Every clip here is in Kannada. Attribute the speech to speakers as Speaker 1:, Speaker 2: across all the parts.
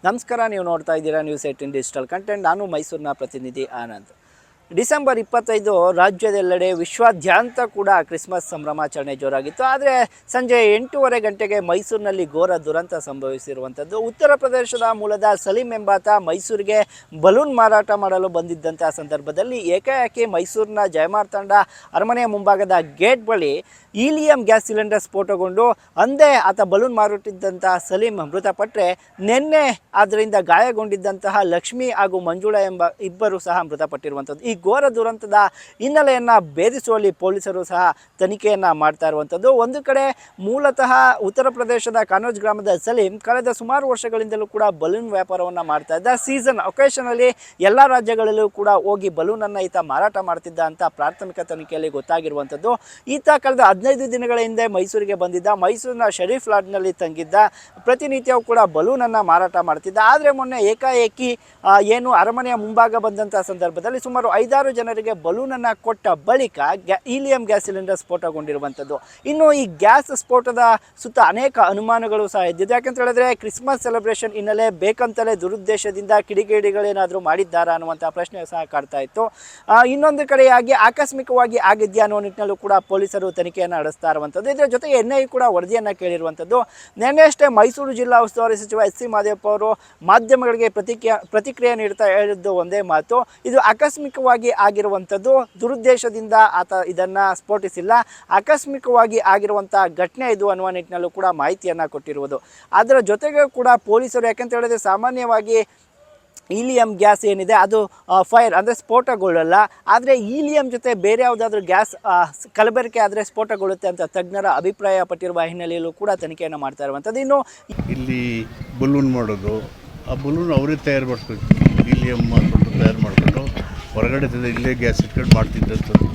Speaker 1: ನಮಸ್ಕಾರ, ನೀವು ನೋಡ್ತಾ ಇದ್ದೀರಾ News18 ಡಿಜಿಟಲ್ ಕಂಟೆಂಟ್. ನಾನು ಮೈಸೂರಿನ ಪ್ರತಿನಿಧಿ ಆನಂದ್. ಡಿಸೆಂಬರ್ 25 ರಾಜ್ಯದೆಲ್ಲೆಡೆ ವಿಶ್ವಾದ್ಯಂತ ಕೂಡ ಕ್ರಿಸ್ಮಸ್ ಸಂಭ್ರಮಾಚರಣೆ ಜೋರಾಗಿತ್ತು. ಆದರೆ ಸಂಜೆ 8:30 ಗಂಟೆಗೆ ಮೈಸೂರಿನಲ್ಲಿ ಘೋರ ದುರಂತ ಸಂಭವಿಸಿರುವಂಥದ್ದು. ಉತ್ತರ ಪ್ರದೇಶದ ಮೂಲದ ಸಲೀಂ ಎಂಬಾತ ಮೈಸೂರಿಗೆ ಬಲೂನ್ ಮಾರಾಟ ಮಾಡಲು ಬಂದಿದ್ದಂಥ ಸಂದರ್ಭದಲ್ಲಿ ಏಕಾಏಕಿ ಮೈಸೂರಿನ ಜಯಮಾರ್ತಾಂಡ ಅರಮನೆಯ ಮುಂಭಾಗದ ಗೇಟ್ ಬಳಿ ಈಲಿಯಂ ಗ್ಯಾಸ್ ಸಿಲಿಂಡರ್ ಸ್ಫೋಟಗೊಂಡು ಅಂದೇ ಆತ ಬಲೂನ್ ಮಾರುತ್ತಿದ್ದಂತಹ ಸಲೀಂ ಮೃತಪಟ್ಟರೆ, ನಿನ್ನೆ ಅದರಿಂದ ಗಾಯಗೊಂಡಿದ್ದಂತಹ ಲಕ್ಷ್ಮಿ ಹಾಗೂ ಮಂಜುಳಾ ಎಂಬ ಇಬ್ಬರು ಸಹ ಮೃತಪಟ್ಟಿರುವಂಥದ್ದು. ಈ ಘೋರ ದುರಂತದ ಹಿನ್ನೆಲೆಯನ್ನು ಭೇದಿಸುವಲ್ಲಿ ಪೊಲೀಸರು ಸಹ ತನಿಖೆಯನ್ನು ಮಾಡ್ತಾ ಇರುವಂಥದ್ದು. ಒಂದು ಕಡೆ ಮೂಲತಃ ಉತ್ತರ ಪ್ರದೇಶದ ಕನೌಜ್ ಗ್ರಾಮದ ಸಲೀಂ ಕಳೆದ ಸುಮಾರು ವರ್ಷಗಳಿಂದಲೂ ಕೂಡ ಬಲೂನ್ ವ್ಯಾಪಾರವನ್ನು ಮಾಡ್ತಾ ಇದ್ದ. ಸೀಸನ್ ಒಕೇಶನಲ್ಲಿ ಎಲ್ಲ ರಾಜ್ಯಗಳಲ್ಲೂ ಕೂಡ ಹೋಗಿ ಬಲೂನನ್ನು ಈತ ಮಾರಾಟ ಮಾಡ್ತಿದ್ದ ಅಂತ ಪ್ರಾಥಮಿಕ ತನಿಖೆಯಲ್ಲಿ ಗೊತ್ತಾಗಿರುವಂಥದ್ದು. ಈತ ಕಳೆದ 15 ದಿನಗಳ ಹಿಂದೆ ಮೈಸೂರಿಗೆ ಬಂದಿದ್ದ. ಮೈಸೂರಿನ ಶರೀಫ್ ಲಾಡ್ಜ್ನಲ್ಲಿ ತಂಗಿದ್ದ. ಪ್ರತಿನಿತ್ಯವೂ ಕೂಡ ಬಲೂನನ್ನು ಮಾರಾಟ ಮಾಡ್ತಿದ್ದ. ಆದರೆ ಮೊನ್ನೆ ಏಕಾಏಕಿ ಏನು ಅರಮನೆಯ ಮುಂಭಾಗ ಬಂದಂಥ ಸಂದರ್ಭದಲ್ಲಿ ಸುಮಾರು 5-6 ಜನರಿಗೆ ಬಲೂನನ್ನು ಕೊಟ್ಟ ಬಳಿಕ ಈಲಿಯಂ ಗ್ಯಾಸ್ ಸಿಲಿಂಡರ್ ಸ್ಫೋಟಗೊಂಡಿರುವಂಥದ್ದು. ಇನ್ನು ಈ ಗ್ಯಾಸ್ ಸ್ಫೋಟದ ಸುತ್ತ ಅನೇಕ ಅನುಮಾನಗಳು ಸಹ ಇದ್ದಿದ್ದು. ಯಾಕಂತ ಹೇಳಿದ್ರೆ ಕ್ರಿಸ್ಮಸ್ ಸೆಲೆಬ್ರೇಷನ್ ಹಿನ್ನೆಲೆ ಬೇಕಂತಲೇ ದುರುದ್ದೇಶದಿಂದ ಕಿಡಿಗೇಡಿಗಳೇನಾದರೂ ಮಾಡಿದ್ದಾರಾ ಅನ್ನುವಂಥ ಪ್ರಶ್ನೆ ಸಹ ಕಾಡ್ತಾ ಇತ್ತು. ಇನ್ನೊಂದು ಕಡೆಯಾಗಿ ಆಕಸ್ಮಿಕವಾಗಿ ಆಗಿದೆಯಾ ಅನ್ನೋ ನಿಟ್ಟಿನಲ್ಲೂ ಕೂಡ ಪೊಲೀಸರು ತನಿಖೆಯನ್ನು ನಡೆಸ್ತಾ ಇರುವಂಥದ್ದು. ಇದರ ಜೊತೆಗೆ NIA ಕೂಡ ವರದಿಯನ್ನು ಕೇಳಿರುವಂಥದ್ದು. ನಿನ್ನೆಯಷ್ಟೇ ಮೈಸೂರು ಜಿಲ್ಲಾ ಉಸ್ತುವಾರಿ ಸಚಿವ S.C. ಮಾದೇವಪ್ಪ ಅವರು ಮಾಧ್ಯಮಗಳಿಗೆ ಪ್ರತಿಕ್ರಿಯೆ ನೀಡ್ತಾ ಹೇಳಿದ್ದು ಒಂದೇ ಮಾತು, ಇದು ಆಕಸ್ಮಿಕವಾಗಿ ಆಗಿರುವಂಥದ್ದು, ದುರುದ್ದೇಶದಿಂದ ಆತ ಇದನ್ನು ಸ್ಫೋಟಿಸಿಲ್ಲ, ಆಕಸ್ಮಿಕವಾಗಿ ಆಗಿರುವಂಥ ಘಟನೆ ಇದು ಅನ್ನುವ ನಿಟ್ಟಿನಲ್ಲೂ ಕೂಡ ಮಾಹಿತಿಯನ್ನು ಕೊಟ್ಟಿರುವುದು. ಅದರ ಜೊತೆಗೆ ಕೂಡ ಪೊಲೀಸರು, ಯಾಕಂತ ಹೇಳಿದ್ರೆ ಸಾಮಾನ್ಯವಾಗಿ ಈಲಿಯಂ ಗ್ಯಾಸ್ ಏನಿದೆ ಅದು ಫೈರ್ ಅಂದರೆ ಸ್ಫೋಟಗೊಳ್ಳಲ್ಲ. ಆದರೆ ಈಲಿಯಂ ಜೊತೆ ಬೇರೆ ಯಾವುದಾದ್ರೂ ಗ್ಯಾಸ್ ಕಲಬೆರಕೆ ಆದರೆ ಸ್ಫೋಟಗೊಳ್ಳುತ್ತೆ ಅಂತ ತಜ್ಞರ ಅಭಿಪ್ರಾಯ ಪಟ್ಟಿರುವ ಹಿನ್ನೆಲೆಯಲ್ಲೂ ಕೂಡ ತನಿಖೆಯನ್ನು ಮಾಡ್ತಾ ಇರುವಂಥದ್ದು. ಇನ್ನು
Speaker 2: ಇಲ್ಲಿ ಬಲೂನ್ ಮಾಡೋದು, ಆ ಬಲೂನ್ ಅವರೇ ತಯಾರು ಮಾಡ್ಕೊಂಡು ಈಲಿಯಂ ಮಾಡಿಕೊಂಡು ತಯಾರು ಮಾಡಿಕೊಂಡು ಹೊರಗಡೆ ಇಲ್ಲೇ ಗ್ಯಾಸ್ ಇಟ್ಕೊಂಡು ಮಾಡ್ತಿದ್ದಂಥದ್ದು.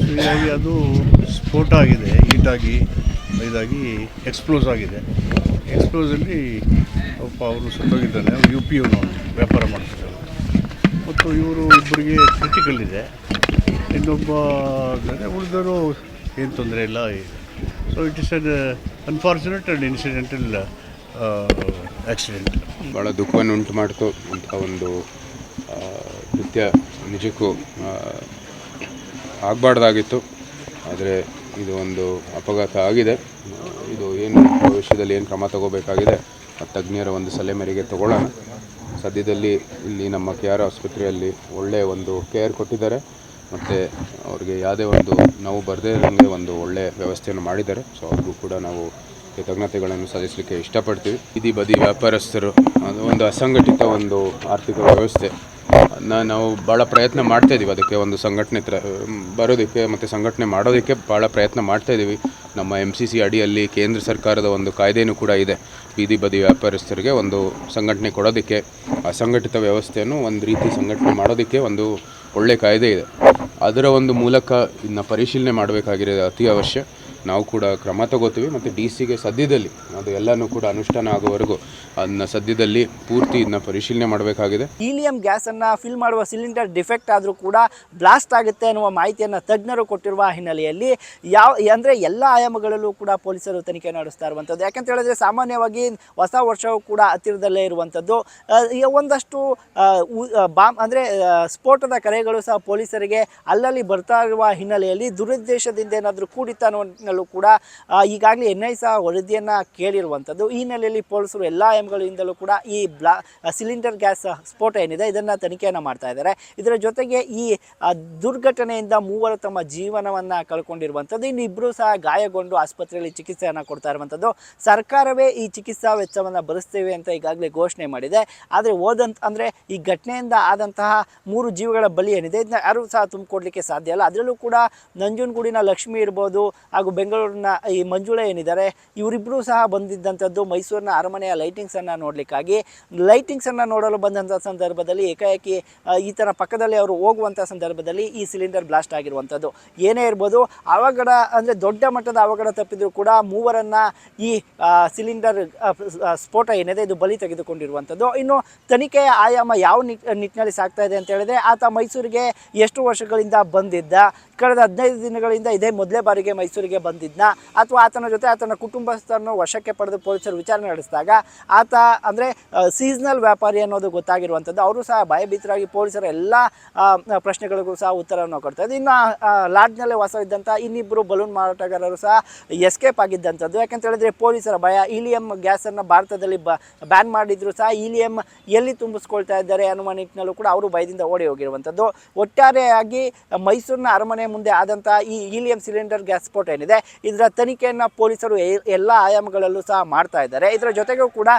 Speaker 2: ಹೀಗಾಗಿ ಅದು ಸ್ಫೋಟ ಆಗಿದೆ, ಹೀಟಾಗಿ ಇದಾಗಿ ಎಕ್ಸ್ಪ್ಲೋಸ್ ಆಗಿದೆ. ಎಕ್ಸ್ಪ್ಲೋಸಲ್ಲಿ ಒಬ್ಬ ಅವರು ಸತ್ತೋಗಿದ್ದಾನೆ. UP ವ್ಯಾಪಾರ ಮಾಡ್ತಿದ್ದಾರೆ ಮತ್ತು ಇವರು ಇಬ್ಬರಿಗೆ ಕ್ರಿಟಿಕಲ್ ಇದೆ. ಇನ್ನೊಬ್ಬ ಉಳಿದವರು ಏನು ತೊಂದರೆ ಇಲ್ಲ. So it is an unfortunate and incidental accident.
Speaker 3: ಭಾಳ ದುಃಖವನ್ನು ಉಂಟು ಮಾಡ್ತು ಅಂತ ಒಂದು ನೃತ್ಯ ನಿಜಕ್ಕೂ ಆಗಬಾರ್ದಾಗಿತ್ತು. ಆದರೆ ಇದು ಒಂದು ಅಪಘಾತ ಆಗಿದೆ. ಇದು ಏನು ಭವಿಷ್ಯದಲ್ಲಿ ಏನು ಕ್ರಮ ತಗೋಬೇಕಾಗಿದೆ ತಜ್ಞರ ಒಂದು ಸಲಹೆ ಮೇರೆಗೆ ತಗೊಳ್ಳೋಣ. ಸದ್ಯದಲ್ಲಿ ಇಲ್ಲಿ ನಮ್ಮ KR ಆಸ್ಪತ್ರೆಯಲ್ಲಿ ಒಳ್ಳೆಯ ಒಂದು ಕೇರ್ ಕೊಟ್ಟಿದ್ದಾರೆ ಮತ್ತು ಅವ್ರಿಗೆ ಯಾವುದೇ ಒಂದು ನೋವು ಬರದೇ ಇರೋಂಗೆ ಒಂದು ಒಳ್ಳೆಯ ವ್ಯವಸ್ಥೆಯನ್ನು ಮಾಡಿದ್ದಾರೆ. ಸೊ ಅವ್ರಿಗೂ ಕೂಡ ನಾವು ಕೃತಜ್ಞತೆಗಳನ್ನು ಸಲ್ಲಿಸಲಿಕ್ಕೆ ಇಷ್ಟಪಡ್ತೀವಿ. ಬೀದಿ ಬದಿ ವ್ಯಾಪಾರಸ್ಥರು ಅದು ಒಂದು ಅಸಂಘಟಿತ ಒಂದು ಆರ್ಥಿಕ ವ್ಯವಸ್ಥೆ, ನಾವು ಭಾಳ ಪ್ರಯತ್ನ ಮಾಡ್ತಾಯಿದ್ದೀವಿ ಅದಕ್ಕೆ ಒಂದು ಸಂಘಟನೆ ಬರೋದಕ್ಕೆ ಮತ್ತು ಸಂಘಟನೆ ಮಾಡೋದಕ್ಕೆ ಭಾಳ ಪ್ರಯತ್ನ ಮಾಡ್ತಾಯಿದ್ದೀವಿ. ನಮ್ಮ MCC ಅಡಿಯಲ್ಲಿ ಕೇಂದ್ರ ಸರ್ಕಾರದ ಒಂದು ಕಾಯ್ದೆಯೂ ಕೂಡ ಇದೆ. ಬೀದಿ ಬದಿ ವ್ಯಾಪಾರಸ್ಥರಿಗೆ ಒಂದು ಸಂಘಟನೆ ಕೊಡೋದಕ್ಕೆ, ಅಸಂಘಟಿತ ವ್ಯವಸ್ಥೆಯನ್ನು ಒಂದು ರೀತಿ ಸಂಘಟನೆ ಮಾಡೋದಕ್ಕೆ ಒಂದು ಒಳ್ಳೆಯ ಕಾಯ್ದೆ ಇದೆ. ಅದರ ಒಂದು ಮೂಲಕ ಇನ್ನು ಪರಿಶೀಲನೆ ಮಾಡಬೇಕಾಗಿರೋದು ಅತಿ ಅವಶ್ಯ. ನಾವು ಕೂಡ ಕ್ರಮ ತಗೋತೀವಿ ಮತ್ತು DCಗೆ ಸದ್ಯದಲ್ಲಿ ಅದು ಎಲ್ಲನೂ ಕೂಡ ಅನುಷ್ಠಾನ ಆಗುವವರೆಗೂ ಅದನ್ನ ಸದ್ಯದಲ್ಲಿ ಪೂರ್ತಿ ಇದನ್ನ ಪರಿಶೀಲನೆ ಮಾಡಬೇಕಾಗಿದೆ.
Speaker 1: ಈಲಿಯಂ ಗ್ಯಾಸನ್ನು ಫಿಲ್ ಮಾಡುವ ಸಿಲಿಂಡರ್ ಡಿಫೆಕ್ಟ್ ಆದರೂ ಕೂಡ ಬ್ಲಾಸ್ಟ್ ಆಗುತ್ತೆ ಅನ್ನುವ ಮಾಹಿತಿಯನ್ನು ತಜ್ಞರು ಕೊಟ್ಟಿರುವ ಹಿನ್ನೆಲೆಯಲ್ಲಿ ಅಂದರೆ ಎಲ್ಲ ಆಯಾಮಗಳಲ್ಲೂ ಕೂಡ ಪೊಲೀಸರು ತನಿಖೆ ನಡೆಸ್ತಾ ಇರುವಂಥದ್ದು. ಯಾಕಂತ ಹೇಳಿದ್ರೆ ಸಾಮಾನ್ಯವಾಗಿ ಹೊಸ ವರ್ಷವೂ ಕೂಡ ಹತ್ತಿರದಲ್ಲೇ ಇರುವಂಥದ್ದು. ಒಂದಷ್ಟು ಅಂದರೆ ಸ್ಫೋಟದ ಕರೆಗಳು ಸಹ ಪೊಲೀಸರಿಗೆ ಅಲ್ಲಲ್ಲಿ ಬರ್ತಾ ಇರುವ ಹಿನ್ನೆಲೆಯಲ್ಲಿ ದುರುದ್ದೇಶದಿಂದ ಏನಾದರೂ ಕೂಡಿತ ಅನ್ನೋ ಕೂಡ ಈಗಾಗಲೇ NIA ಸಹ ವರದಿಯನ್ನು ಕೇಳಿರುವಂಥದ್ದು. ಈ ಹಿನ್ನೆಲೆಯಲ್ಲಿ ಪೊಲೀಸರು ಎಲ್ಲ ಆಯಾಮಗಳಿಂದಲೂ ಕೂಡ ಈ ಸಿಲಿಂಡರ್ ಗ್ಯಾಸ್ ಸ್ಫೋಟ ಏನಿದೆ ಇದನ್ನು ತನಿಖೆಯನ್ನು ಮಾಡ್ತಾ ಇದ್ದಾರೆ. ಇದರ ಜೊತೆಗೆ ಈ ದುರ್ಘಟನೆಯಿಂದ 3 ತಮ್ಮ ಜೀವನವನ್ನು ಕಳ್ಕೊಂಡಿರುವಂಥದ್ದು. ಇನ್ನು ಇಬ್ಬರು ಸಹ ಗಾಯಗೊಂಡು ಆಸ್ಪತ್ರೆಯಲ್ಲಿ ಚಿಕಿತ್ಸೆಯನ್ನು ಕೊಡ್ತಾ ಇರುವಂಥದ್ದು. ಸರ್ಕಾರವೇ ಈ ಚಿಕಿತ್ಸಾ ವೆಚ್ಚವನ್ನು ಭರಿಸ್ತೇವೆ ಅಂತ ಈಗಾಗಲೇ ಘೋಷಣೆ ಮಾಡಿದೆ. ಆದರೆ ಅಂದರೆ ಈ ಘಟನೆಯಿಂದ ಆದಂತಹ 3 ಜೀವಗಳ ಬಲಿ ಏನಿದೆ ಇದನ್ನ ಯಾರೂ ಸಹ ತುಂಬಿಕೊಡ್ಲಿಕ್ಕೆ ಸಾಧ್ಯ ಇಲ್ಲ. ಅದರಲ್ಲೂ ಕೂಡ ನಂಜನಗೂಡಿನ ಲಕ್ಷ್ಮಿ ಇರ್ಬೋದು ಹಾಗೂ ಬೆಂಗಳೂರಿನ ಈ ಮಂಜುಳಾ ಏನಿದ್ದಾರೆ ಇವರಿಬ್ಬರೂ ಸಹ ಬಂದಿದ್ದಂಥದ್ದು ಮೈಸೂರಿನ ಅರಮನೆಯ ಲೈಟಿಂಗ್ಸನ್ನು ನೋಡಲಿಕ್ಕಾಗಿ. ಲೈಟಿಂಗ್ಸನ್ನು ನೋಡಲು ಬಂದಂಥ ಸಂದರ್ಭದಲ್ಲಿ ಏಕಾಏಕಿ ಈತನ ಪಕ್ಕದಲ್ಲಿ ಅವರು ಹೋಗುವಂಥ ಸಂದರ್ಭದಲ್ಲಿ ಈ ಸಿಲಿಂಡರ್ ಬ್ಲಾಸ್ಟ್ ಆಗಿರುವಂಥದ್ದು. ಏನೇ ಇರ್ಬೋದು, ಅವಘಡ ಅಂದರೆ ದೊಡ್ಡ ಮಟ್ಟದ ಅವಘಡ ತಪ್ಪಿದ್ರು ಕೂಡ 3 ಈ ಸಿಲಿಂಡರ್ ಸ್ಫೋಟ ಏನಿದೆ ಇದು ಬಲಿ ತೆಗೆದುಕೊಂಡಿರುವಂಥದ್ದು. ಇನ್ನು ತನಿಖೆಯ ಆಯಾಮ ಯಾವ ನಿಟ್ಟಿನಲ್ಲಿ ಸಾಗ್ತಾ ಇದೆ ಅಂತ ಹೇಳಿದ್ರೆ, ಆತ ಮೈಸೂರಿಗೆ ಎಷ್ಟು ವರ್ಷಗಳಿಂದ ಬಂದಿದ್ದ, ಕಳೆದ 15 ದಿನಗಳಿಂದ ಇದೇ ಮೊದಲೇ ಬಾರಿಗೆ ಮೈಸೂರಿಗೆ ಬಂದಿದ್ನ ಅಥವಾ ಆತನ ಜೊತೆ ಆತನ ಕುಟುಂಬಸ್ಥರನ್ನು ವಶಕ್ಕೆ ಪಡೆದು ಪೊಲೀಸರು ವಿಚಾರಣೆ ನಡೆಸಿದಾಗ ಆತ ಅಂದರೆ ಸೀಸನಲ್ ವ್ಯಾಪಾರಿ ಅನ್ನೋದು ಗೊತ್ತಾಗಿರುವಂಥದ್ದು. ಅವರು ಸಹ ಭಯಭೀತರಾಗಿ ಪೊಲೀಸರ ಎಲ್ಲ ಪ್ರಶ್ನೆಗಳಿಗೂ ಸಹ ಉತ್ತರವನ್ನು ಕೊಡ್ತಾ ಇದ್ದು. ಇನ್ನು ಲಾಡ್ಜ್ನಲ್ಲೇ ವಾಸವಿದ್ದಂಥ ಇನ್ನಿಬ್ಬರು ಬಲೂನ್ ಮಾರಾಟಗಾರರು ಸಹ ಎಸ್ಕೇಪ್ ಆಗಿದ್ದಂಥದ್ದು. ಯಾಕಂತ ಹೇಳಿದ್ರೆ ಪೊಲೀಸರ ಭಯ. ಈಲಿಯಂ ಗ್ಯಾಸನ್ನು ಭಾರತದಲ್ಲಿ ಬ್ಯಾನ್ ಮಾಡಿದ್ರು ಸಹ ಈಲಿಯಂ ಎಲ್ಲಿ ತುಂಬಿಸ್ಕೊಳ್ತಾ ಇದ್ದಾರೆ ಅನ್ನುವ ನಿಟ್ಟಿನಲ್ಲೂ ಕೂಡ ಅವರು ಭಯದಿಂದ ಓಡಿ ಹೋಗಿರುವಂಥದ್ದು. ಒಟ್ಟಾರೆಯಾಗಿ ಮೈಸೂರಿನ ಅರಮನೆ ಮುಂದೆ ಆದಂಥ ಈ ಈಲಿಯಂ ಸಿಲಿಂಡರ್ ಗ್ಯಾಸ್ ಸ್ಫೋಟ ಏನಿದೆ ಇದರ ತನಿಖೆಯನ್ನು ಪೊಲೀಸರು ಎಲ್ಲ ಆಯಾಮಗಳಲ್ಲೂ ಸಹ ಮಾಡ್ತಾ ಇದ್ದಾರೆ. ಇದರ ಜೊತೆಗೂ ಕೂಡ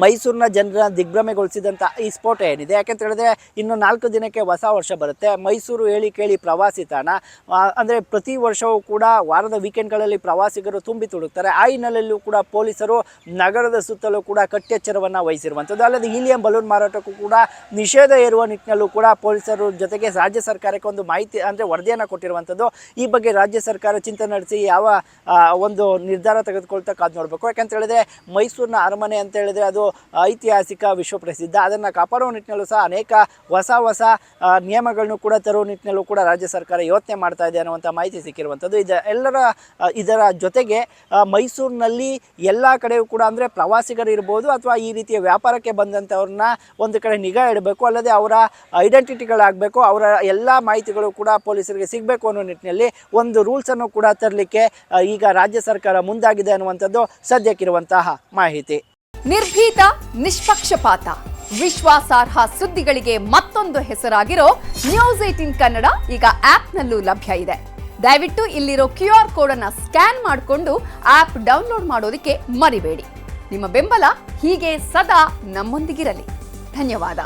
Speaker 1: ಮೈಸೂರಿನ ಜನರ ದಿಗ್ಭ್ರಮೆಗೊಳಿಸಿದಂಥ ಈ ಸ್ಫೋಟ ಏನಿದೆ, ಯಾಕೆಂತ ಹೇಳಿದ್ರೆ ಇನ್ನು 4 ದಿನಕ್ಕೆ ಹೊಸ ವರ್ಷ ಬರುತ್ತೆ. ಮೈಸೂರು ಹೇಳಿ ಕೇಳಿ ಪ್ರವಾಸಿ ತಾಣ, ಅಂದರೆ ಪ್ರತಿ ವರ್ಷವೂ ಕೂಡ ವಾರದ ವೀಕೆಂಡ್ಗಳಲ್ಲಿ ಪ್ರವಾಸಿಗರು ತುಂಬಿ ತುಳುಕ್ತಾರೆ. ಆ ಹಿನ್ನೆಲೆಯಲ್ಲೂ ಕೂಡ ಪೊಲೀಸರು ನಗರದ ಸುತ್ತಲೂ ಕೂಡ ಕಟ್ಟೆಚ್ಚರವನ್ನು ವಹಿಸಿರುವಂಥದ್ದು. ಅಲ್ಲದೆ ಈಲಿಯಂ ಬಲೂನ್ ಮಾರಾಟಕ್ಕೂ ಕೂಡ ನಿಷೇಧ ಹೇರುವ ನಿಟ್ಟಿನಲ್ಲೂ ಕೂಡ ಪೊಲೀಸರು ಜೊತೆಗೆ ರಾಜ್ಯ ಸರ್ಕಾರಕ್ಕೆ ಒಂದು ಮಾಹಿತಿ ಅಂದರೆ ವರದಿಯನ್ನು ಕೊಟ್ಟಿರುವಂಥದ್ದು. ಈ ಬಗ್ಗೆ ರಾಜ್ಯ ಸರ್ಕಾರ ಚಿಂತನೆ ನಡೆಸಿ ಯಾವ ಒಂದು ನಿರ್ಧಾರ ತೆಗೆದುಕೊಳ್ತಾ ಕಾದು ನೋಡಬೇಕು. ಯಾಕಂತ ಹೇಳಿದ್ರೆ ಮೈಸೂರಿನ ಅರಮನೆ ಅಂತ ಹೇಳಿದ್ರೆ ಅದು ಐತಿಹಾಸಿಕ ವಿಶ್ವಪ್ರಸಿದ್ಧ. ಅದನ್ನು ಕಾಪಾಡುವ ನಿಟ್ಟಿನಲ್ಲೂ ಸಹ ಅನೇಕ ಹೊಸ ನಿಯಮಗಳನ್ನು ಕೂಡ ತರುವ ನಿಟ್ಟಿನಲ್ಲೂ ಕೂಡ ರಾಜ್ಯ ಸರ್ಕಾರ ಯೋಚನೆ ಮಾಡ್ತಾ ಇದೆ ಅನ್ನುವಂಥ ಮಾಹಿತಿ ಸಿಕ್ಕಿರುವಂಥದ್ದು. ಇದರ ಜೊತೆಗೆ ಮೈಸೂರಿನಲ್ಲಿ ಎಲ್ಲ ಕಡೆಯೂ ಕೂಡ ಅಂದರೆ ಪ್ರವಾಸಿಗರು ಇರ್ಬೋದು ಅಥವಾ ಈ ರೀತಿಯ ವ್ಯಾಪಾರಕ್ಕೆ ಬಂದಂಥವ್ರನ್ನ ಒಂದು ಕಡೆ ನಿಗಾ ಇಡಬೇಕು. ಅಲ್ಲದೆ ಅವರ ಐಡೆಂಟಿಟಿಗಳಾಗಬೇಕು, ಅವರ ಎಲ್ಲ ಮಾಹಿತಿಗಳು ಕೂಡ ಪೊಲೀಸರಿಗೆ ಸಿಗಬೇಕು ಅನ್ನೋ ನಿಟ್ಟಿನಲ್ಲಿ ಒಂದು ರೂಲ್ಸನ್ನು ಕೂಡ ತರಲಿಕ್ಕೆ ಈಗ ರಾಜ್ಯ ಸರ್ಕಾರ ಮುಂದಾಗಿದೆ ಅನ್ನುವಂಥದ್ದು ಸದ್ಯಕ್ಕಿರುವಂತಹ ಮಾಹಿತಿ.
Speaker 4: ನಿರ್ಭೀತ, ನಿಷ್ಪಕ್ಷಪಾತ, ವಿಶ್ವಾಸಾರ್ಹ ಸುದ್ದಿಗಳಿಗೆ ಮತ್ತೊಂದು ಹೆಸರಾಗಿರೋ ನ್ಯೂಸ್18 ಕನ್ನಡ ಈಗ ಆಪ್ನಲ್ಲೂ ಲಭ್ಯ ಇದೆ. ದಯವಿಟ್ಟು ಇಲ್ಲಿರೋ QR ಕೋಡ್ ಅನ್ನು ಸ್ಕ್ಯಾನ್ ಮಾಡಿಕೊಂಡು ಆಪ್ ಡೌನ್ಲೋಡ್ ಮಾಡೋದಕ್ಕೆ ಮರಿಬೇಡಿ. ನಿಮ್ಮ ಬೆಂಬಲ ಹೀಗೆ ಸದಾ ನಮ್ಮೊಂದಿಗಿರಲಿ. ಧನ್ಯವಾದ.